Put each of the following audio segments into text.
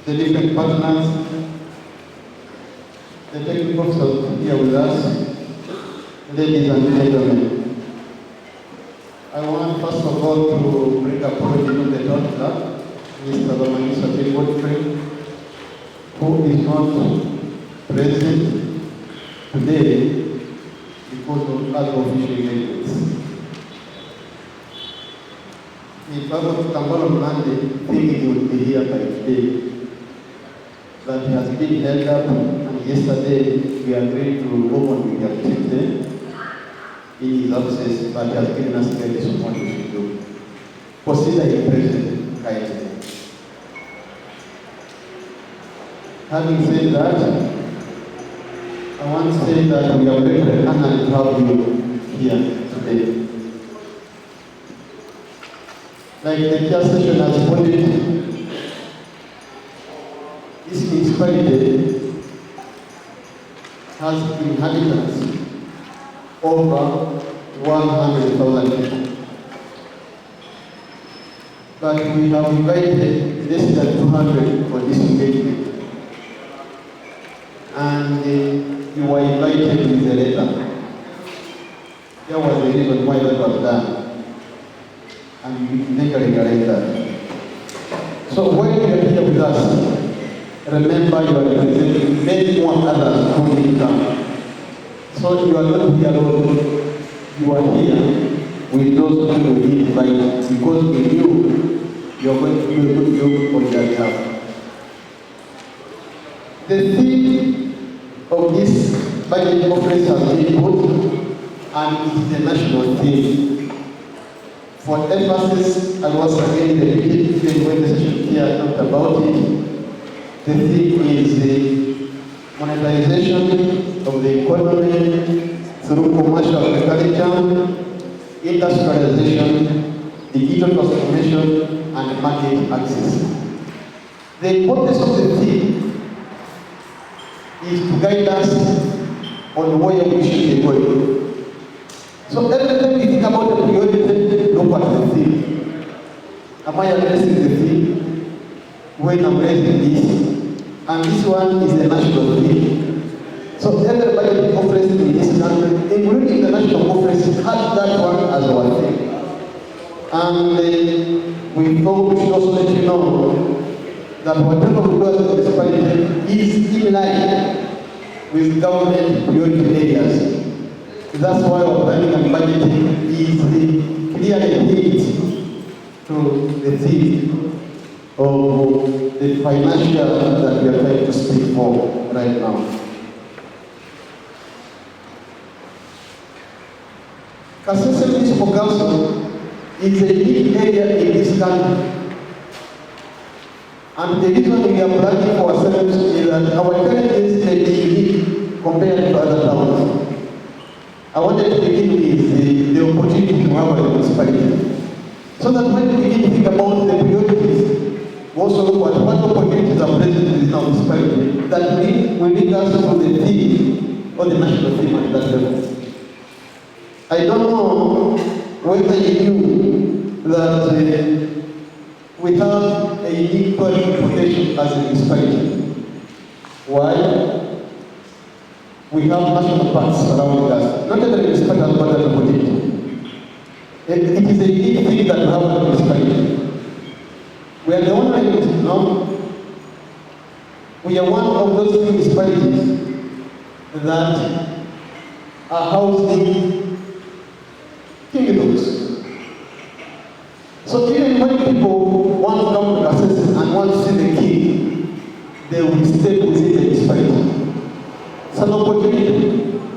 the different partners, the technical officers here with us, ladies and gentlemen. I want first of all to bring apology to the doctor, Mr. Municipality, who is not present today because of other official engagements. If I was to come on Monday, thinking he would be here by today, but he has been held up, and yesterday we agreed to move on with the activity in his absence, but he has given us guidance on what we should do. Consider him present kindly. Having said that, I want to say that we are very honored to have you here today. Like the chair session has put it, this municipality has inhabitants over 100,000 people. But we have invited less than 200 for this engagement. And you were invited with a letter. There was the reason why that was done. And you never realize that. So when you are here with us, remember you are representing many more others who will come. So you are not here alone. You are here with those who will invite, because we knew you are going to do a good job on their behalf. The theme of this budget conference has been put, and it is a national theme. For emphasis, and once again, even when the session here talked about it, the theme is the monetization of the economy through commercial agriculture, industrialization, digital transformation, and market access. The importance of the theme is to guide us on where we should be going. So every time we think about the priority, look at the theme. Am I addressing the theme when I'm raising this? And this one is the national theme. So everybody conference in this country, including the national conference, has that one as our theme. And we thought we should also let you know that whatever we do as a municipality is in line with government priority areas. That's why our planning and budgeting is clearly linked to the theme of the financial that we are trying to speak for right now. Kasese Municipal Council is a big area in this country. And the reason we are planning for ourselves is that our challenges may be unique compared to other towns. I wanted to begin with the opportunity to have a municipality. So that when we begin to think about the priorities, we also look at what opportunities are present in our municipality that will lead us to the theme or the national theme at that level. I don't know whether you knew that we have a unique qualification as a municipality. Why? We have national parks around us. Not every municipality has got that opportunity. It is a unique thing that we have in the municipality. We are the only, we are one of those municipalities that are housing kingdoms. So even when people want to come to Kasese and want to see the king, they will stay within the municipality. It's an opportunity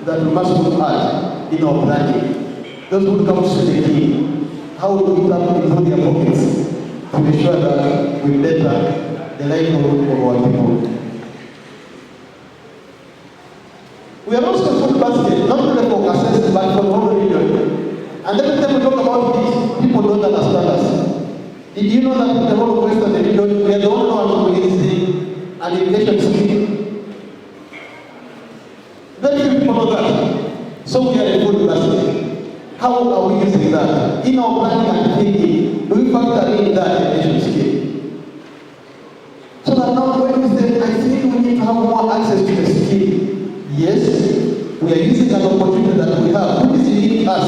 that we must look at in our planning. Those who come to see the king, how do we tap into their pockets to ensure that we better the livelihood of our people? We are also food basket, not only for Kasese, but for the whole region. And every time we talk about this, people don't understand us. Did you know that in the whole of Western region, we are the only one who is an irrigation scheme? Very few people know that. So we are a food basket. How are we using that? In our planning and thinking, do we factor in that irrigation scheme? So that now have more access to the scheme. Yes, we are using an opportunity that we have, which is giving us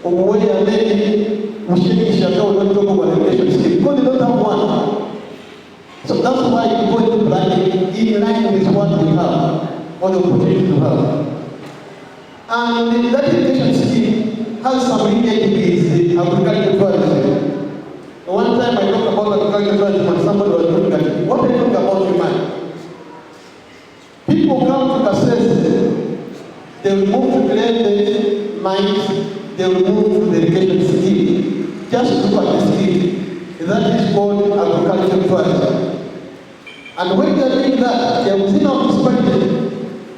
a way of making Mushiki Shaka not talk about education scheme because they don't have one. So that's why we go into planning in line with what we have, or the opportunity to have. And that education scheme has some linkage with the agricultural tourism. One time I talked about agricultural tourism and somebody was looking at me. What are you talking about, human? People come to assess, they will move to claim the mines, they will move to the irrigation scheme. Just look at the scheme. That is called agricultural tourism. And when they are doing that, they are within our municipality.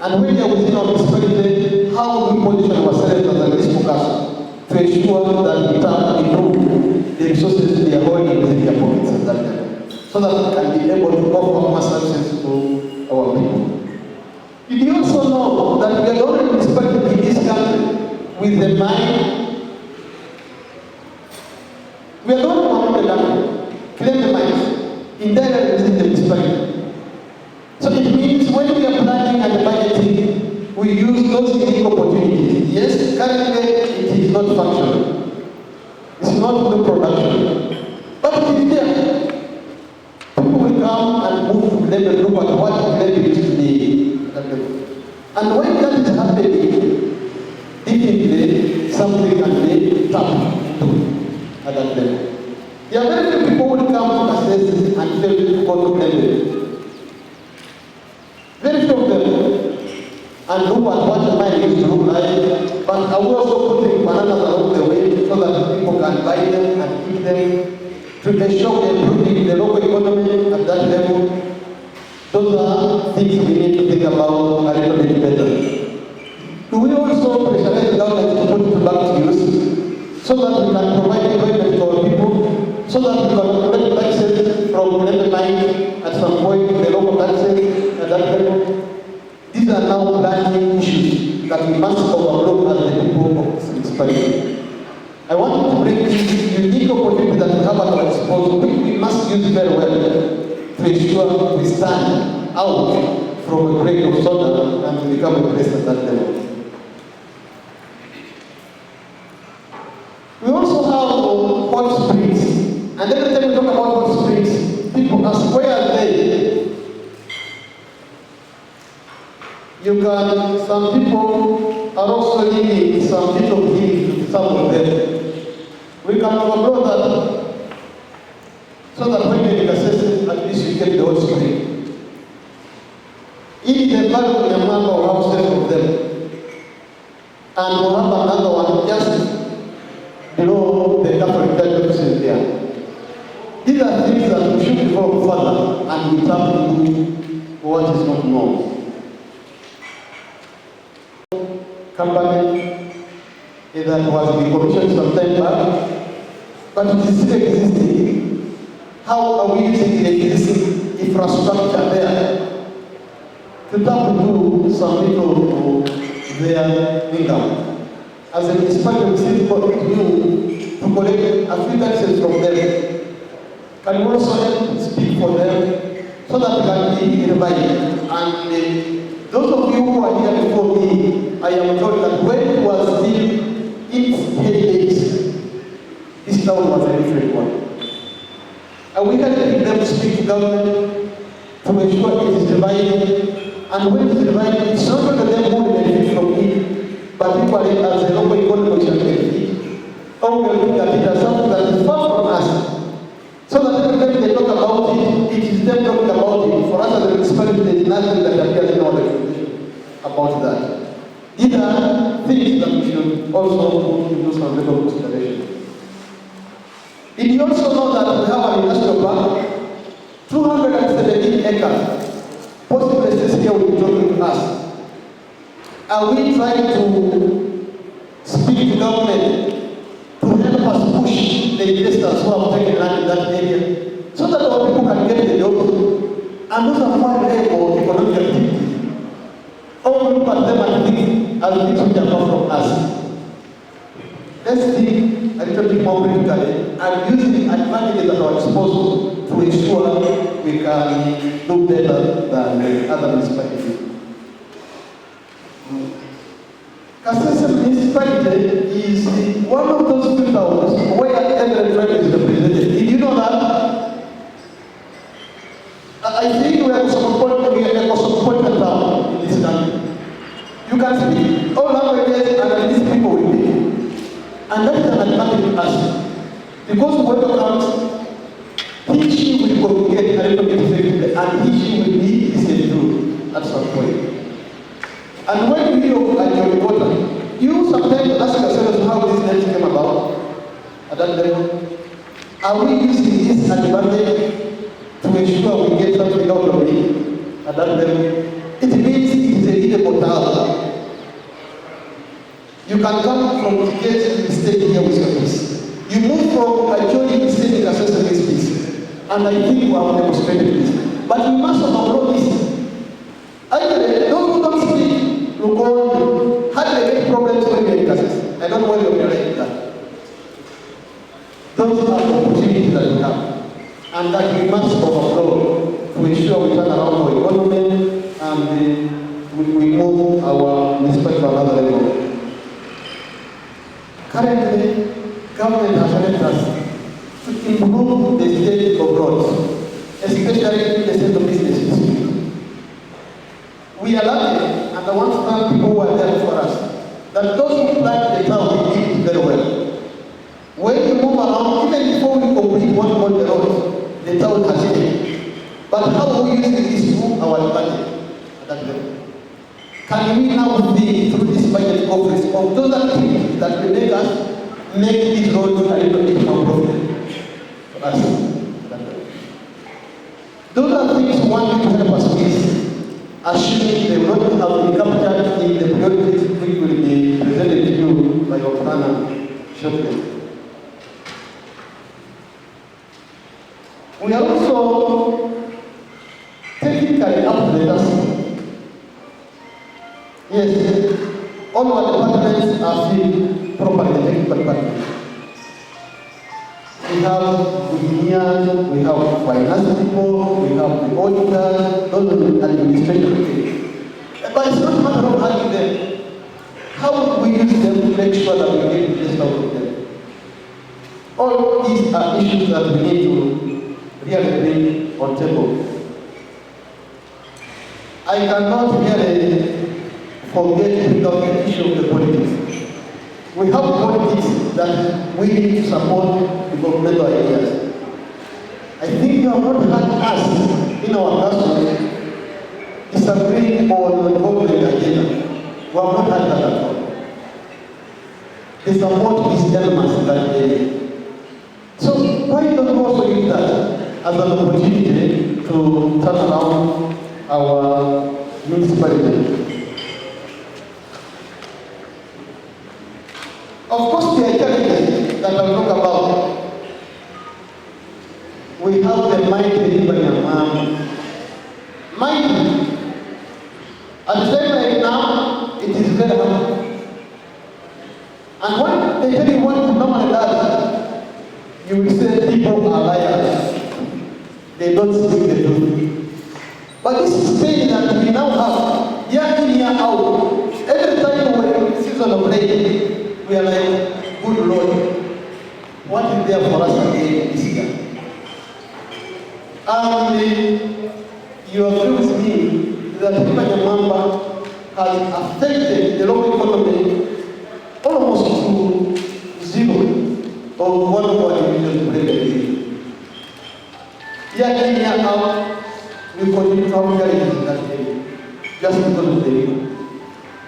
And when they are within our municipality, how do we position ourselves as a municipal to ensure that we can improve the resources they are holding within their pockets at that level, so that we can be able to offer more services to our people. Did you also know that we are the only municipality in this country with the mine? We are the only one in the country claim the mines entirely within the municipality. So it means when we are planning and budgeting, we use those unique opportunities. Yes, currently it is not functional. It's not the production. But it is there. People will come and move to level, look at what level it is the and when that is happening, definitely something can be tapped into at that level. There are very few people who will come to assess this and fail to go to level. Very few of them. And look at what the mine is to look like. But I will also put bananas along the way so that people can buy them and eat them to ensure they improve the local economy at that level. Those are things we need to think about a little bit better. Do we also pressurize the government to put it back to use so that we can provide employment to our people, so that we can collect taxes from the mine at some point, the local taxes at that level? These are now planning issues that we must overlook as the people of this municipality. I want to bring this unique opportunity that we have at our disposal, which we must use very well, to ensure we stand out from a grain of soda and become a place at that level. We also have hot springs, and every time we talk about hot springs, people ask, where are they? Some people are also needing some bit of healing to some of them. We can overlook that so that when they assess it, at least we get the whole spring. In the value of the number of houses of them, and we'll have another one just below the Catholic Church there. These are things that we should develop further and we tap into what is not known. Company that was decommissioned some time back, but it is still existing. How are we using the existing infrastructure there to tap into some little of their income? As a municipality, we still continue to collect a few taxes from them. Can we also help speak for them so that they can be revived? And those of you who are here before me, I am told that when it was still in its heydays, this town was a different one. And we had to them speak to government to ensure it is divided. And when it is divided, it's not only them who benefit from it, but people as a local economy shall benefit. Or we look at it as something that is far from us. So that every time they talk about it, it is them talking about it. For us as a municipality, there is nothing that appears in our legislation about that. These are things that we should also put into some level of consideration. Did you also know that we have an industrial park, 217 acres, possibly Zedekia will be talking to us. Are we trying to speak to government to help us push the investors who have taken land in that area so that our people can get the jobs? And those are more reliable economic activities. Or we look at them and think as things which are not from us. Let's think a little bit more critically and use the advantages at our disposal to ensure we can do better than the other municipalities. Kasese Municipality is one of those few towns where every tribe is represented. Did you know that? I think we are a cosmopolitan town in this country. You can speak all languages and at least people will be. And that is an advantage to us. Because whoever comes, he, she will communicate a little bit effectively and he, she will be listened to at some point. And when you hear of your water, you sometimes ask yourself how this name came about at that level. Are we using this advantage to ensure we get something out of it at that level? It means it is a eatable town. You can come from the gate and stay here with your peace. You move from a journey to stay in Kasese with peace. And I think we have demonstrated this. But we must overlook this. Actually, those who don't speak will go on hardly make problems when you're in Kasese. I don't know whether you're like that. Those are the opportunities that we have. And that we must overflow to ensure we turn around our economy and we move our municipality to another level. Currently, government has helped us to improve the state of roads, especially the state of businesses. We are lucky, and I want to thank people who are there for us, that those who plan the town did it very well. When you move around, even before we complete one on the road, the town has changed. But how we use this to our advantage at that level? Can we now see through this budget office of those activities that will make us make these roads a little bit more profitable for us? Those are things we want you to help us with, assuming they will not have been captured in the priorities which will be presented to you by your planner shortly. We are also technically up to the task. Yes, all our departments are filled properly, the technical department. We have engineers, we have finance people, we have the auditors, those are the administration. But it's not a matter of having them. How do we use them to make sure that we get the best out of them? All these are issues that we need to really bring on table. I cannot really forget without the issue of the politics. We have politics that we need to support the governmental ideas. I think you have not had us in our classroom disagreeing on the government agenda. We have not had that at all. The support is enormous in that area. So why don't we also use that as an opportunity to turn around our municipality? Of course, there are challenges that I'll talk about. We have the mighty Rwenzoris. Mighty. At the same right now, it is very hard. And when they tell you what normally does, you will say people are liars. They don't speak the truth. But this is pain that we now have, year in, year out. Every time we're in the season of rain, we are like, good Lord, what is there for us again this year? And you agree with me that Rwenzoris has affected the local economy almost to zero of one of our divisions regularly. Year in, year out, we continue to have challenges in that area, just because of the river.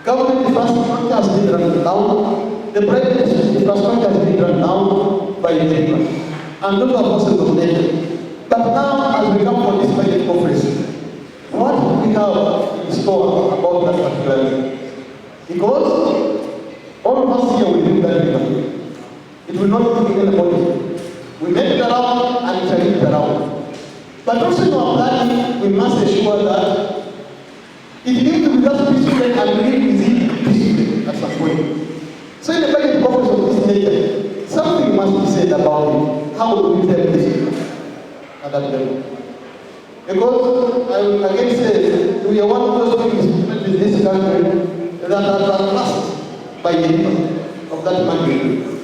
Government infrastructure has been run down, the private infrastructure has been run down by the river, and those are forces of nature. But now, as we come for this budget conference, what do we have in store about that particular? Because all of us here will do that river. It will not be anybody. We make it around and it shall leave it around. But also in our planning, we must ensure that it needs to be just peaceful and live within peaceful at some point. So in the budget conference of this nature, something at that level. Because I will again say, we are one of those people in this country that are harassed by the of that country.